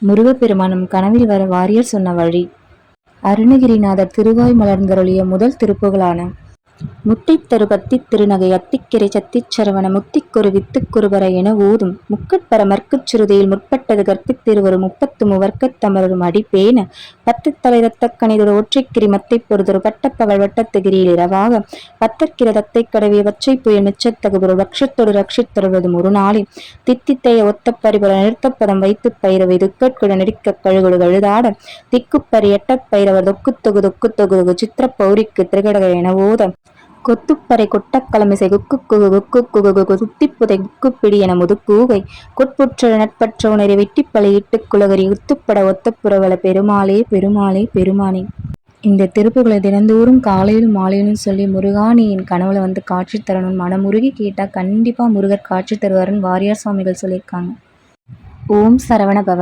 முருகப்பெருமானும் கனவில் வர வாரியர் சொன்ன வழி. அருணகிரிநாதர் திருவாய் மலர்ந்தருளிய முதல் திருப்புகளான முத்தித்தரு பத்தித் திருநகை அத்திக்கிரை சத்திச் சரவண முத்திக்கொரு வித்துக்குருபர என ஓதும் முக்கட்பர மற்குச் சுருதியில் முற்பட்டது கற்பித்திருவரும் 33 தமரும் அடிப்பேன 10 தலை ரத்தக் கணிதொரு ஒற்றைக்கிரி மத்தைப் பொறுதொரு பட்டப்பகல் வட்டத்துகிரியில் இரவாக பத்தற்கிர தத்தை கடவிய பச்சை புயல் மிச்சத்தகுபொரு பக்ஷத்தொடு ரட்சித்தருவதும் ஒரு நாளில் தித்தித்தைய ஒத்த பரிபுர நிறுத்தப்பதம் வைத்துப் பயிரவை துக்கட்குட நெடிக்கக் கழுகுடு கழுதாட திக்குப்பரி எட்டப் பயிரவர் தொக்குத்தொகு தொக்குத்தொகு சித்திர பௌரிக்கு திரிகடக என ஓத கொத்துப்பறை கொட்டக் களமிசை குக்கு சுத்திப்புதை குக்குப்பிடி என முதுக்கூகை கொட்புற்ற நட்பற்ற உணரை வெட்டிப்பழையிட்டுக் குலகரி உத்துப்பட ஒத்தப்புறவள பெருமாளே பெருமாளே பெருமானே. இந்த திருப்புகளை தினந்தோறும் காலையிலும் மாலையிலும் சொல்லி முருகா நீ என் கனவுல வந்து காட்சி தரணும், மனமுருகி கேட்டா கண்டிப்பா முருகர் காட்சி தருவாருன்னு வாரியார் சுவாமிகள் சொல்லியிருக்காங்க. ஓம் சரவண பவ.